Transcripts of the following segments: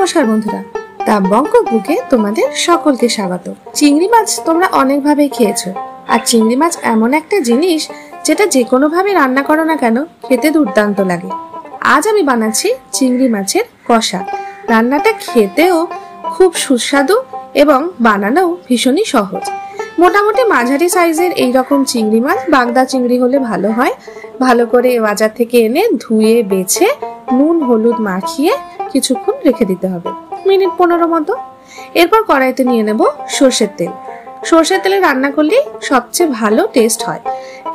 নমস্কার বন্ধুরা, দা বঙ্ক বুকে তোমাদের সকলকে স্বাগত। চিংড়ি মাছ তোমরা অনেকভাবে খেয়েছো, আর চিংড়ি মাছ এমন একটা জিনিস যেটা যে কোনো ভাবে রান্না করো না কেন খেতে দুর্দান্ত লাগে। আজ আমি বানাচ্ছি চিংড়ি মাছের কষা। রান্নাটা খেতেও খুব সুস্বাদু এবং বানানোও ভীষণই সহজ। মোটামুটি মাঝারি সাইজের এইরকম চিংড়ি মাছ, বাগদা চিংড়ি হলে ভালো হয়, ভালো করে বাজার থেকে এনে ধুয়ে বেছে নুন হলুদ মাখিয়ে কিছুক্ষণ রেখে দিতে হবে, মিনিট 15 মতো। এরপর কড়াইতে নিয়ে নেব সর্ষের তেল। সর্ষের তেলে রান্না করলে সবচেয়ে ভালো টেস্ট হয়।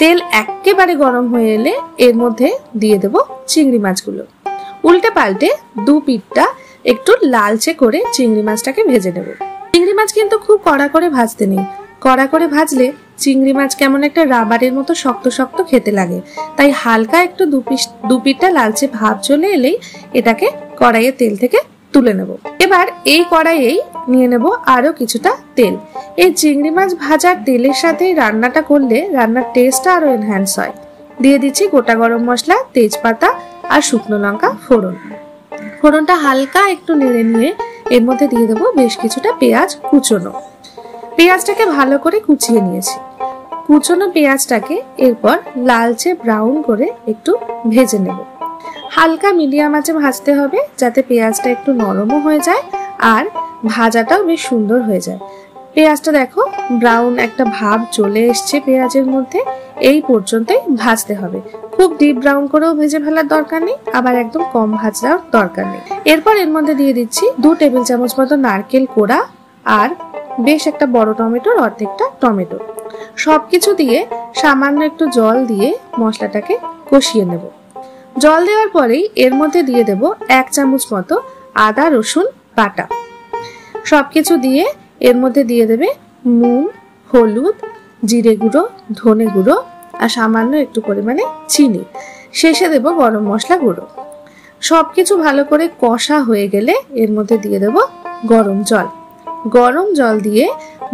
তেল একেবারে গরম হয়ে এলে এর মধ্যে দিয়ে দেব চিংড়ি মাছগুলো। উল্টে পাল্টে দু পিঠটা একটু লালচে করে চিংড়ি মাছটাকে ভেজে নেব। চিংড়ি মাছ কিন্তু খুব কড়া করে ভাজতে নেই, কড়া করে ভাজলে চিংড়ি মাছ কেমন একটা রাবারের মতো শক্ত শক্ত খেতে লাগে। তাই হালকা একটু দু পিঠটা লালচে ভাব চলে এলেই এটাকে কড়াইয়ের তেল থেকে তুলে নেব। এবার এই কড়াইয়েই নিয়ে নেব আরো কিছুটা তেল। এই চিংড়ি মাছ ভাজার তেলের সাথে রান্নাটা করলে রান্নার টেস্টটা আরো এনহ্যান্স হয়। দিয়ে দিচ্ছি গোটা গরম মশলা, তেজপাতা আর শুকনো লঙ্কা ফোড়ন। ফোড়নটা হালকা একটু নেড়ে নিয়ে এর মধ্যে দিয়ে দেবো বেশ কিছুটা পেঁয়াজ কুচোনো। পেঁয়াজটাকে ভালো করে কুচিয়ে নিয়েছি। কুচোনো পেঁয়াজটাকে এরপর লালচে ব্রাউন করে একটু ভেজে নেব। হালকা মিডিয়াম আঁচে ভাজতে হবে যাতে পেঁয়াজটা একটু নরমও হয়ে যায় আর ভাজাটাও বেশ সুন্দর হয়ে যায়। পেঁয়াজটা দেখো ব্রাউন একটা ভাব চলে এসছে পেঁয়াজের মধ্যে, এই পর্যন্তই ভাজতে হবে। খুব ডিপ ব্রাউন করেও ভেজে ফেলার দরকার নেই, আবার একদম কম ভাজার দরকার নেই। এরপর এর মধ্যে দিয়ে দিচ্ছি 2 টেবিল চামচ মতো নারকেল কোড়া আর বেশ একটা বড় টমেটোর অর্ধেকটা টমেটো। সবকিছু দিয়ে সামান্য একটু জল দিয়ে মশলাটাকে কষিয়ে নেব। জল দেওয়ার পরেই এর মধ্যে দিয়ে দেব 1 চামচ মতো আদা রসুন বাটা। সবকিছু দিয়ে এর মধ্যে দিয়ে দেবে নুন, হলুদ, জিরে গুঁড়ো, ধনে গুঁড়ো আর সামান্য একটু পরিমাণে চিনি। শেষে দেব গরম মশলা গুঁড়ো। সবকিছু ভালো করে কষা হয়ে গেলে এর মধ্যে দিয়ে দেব গরম জল। গরম জল দিয়ে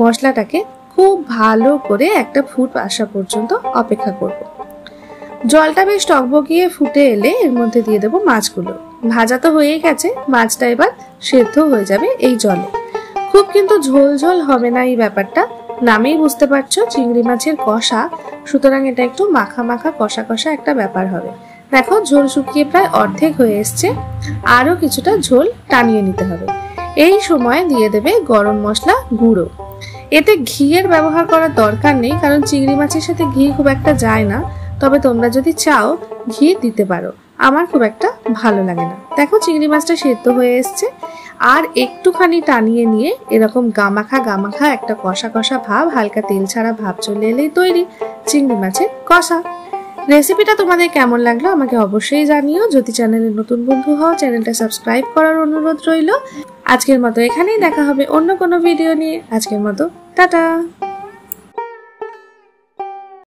মশলাটাকে খুব ভালো করে একটা ফুট আসা পর্যন্ত অপেক্ষা করব। জলটা বেশ টকবগিয়ে ফুটে এলে এর মধ্যে দিয়ে দেব মাছগুলো। ভাজা তো হয়েই গেছে, মাছটা এবার সেদ্ধ হয়ে যাবে এই জলে। খুব কিন্তু ঝোল ঝোল হবে না এই ব্যাপারটা, নামেই বুঝতে পারছো চিংড়ি মাছের কষা, সুতরাং এটা একটু মাখা মাখা কষা কষা একটা ব্যাপার হবে। দেখো ঝোল শুকিয়ে প্রায় অর্ধেক হয়ে এসছে, আরো কিছুটা ঝোল টানিয়ে নিতে হবে। এই সময় দিয়ে দেবে গরম মশলা গুঁড়ো। এতে ঘিয়ের ব্যবহার করার দরকার নেই, কারণ চিংড়ি মাছের সাথে ঘি খুব একটা যায় না। তবে তোমরা যদি চাও ঘি দিতে পারো, আমার খুব একটা ভালো লাগে না। দেখো চিংড়ি মাছটা সেদ্ধ হয়ে এসছে, আর একটুখানি টানিয়ে নিয়ে এরকম গামাখা গামাখা একটা কষা কষা ভাব, হালকা তেল ছাড়া ভাব চলে এলেই তৈরি চিংড়ি মাছের কষা। রেসিপিটা তোমাদের কেমন লাগলো আমাকে অবশ্যই জানিও। যদি চ্যানেলে নতুন বন্ধু হও, চ্যানেলটা সাবস্ক্রাইব করার অনুরোধ রইল। আজকের মতো এখানেই, দেখা হবে অন্য কোনো ভিডিও নিয়ে। আজকের মতো টাটা।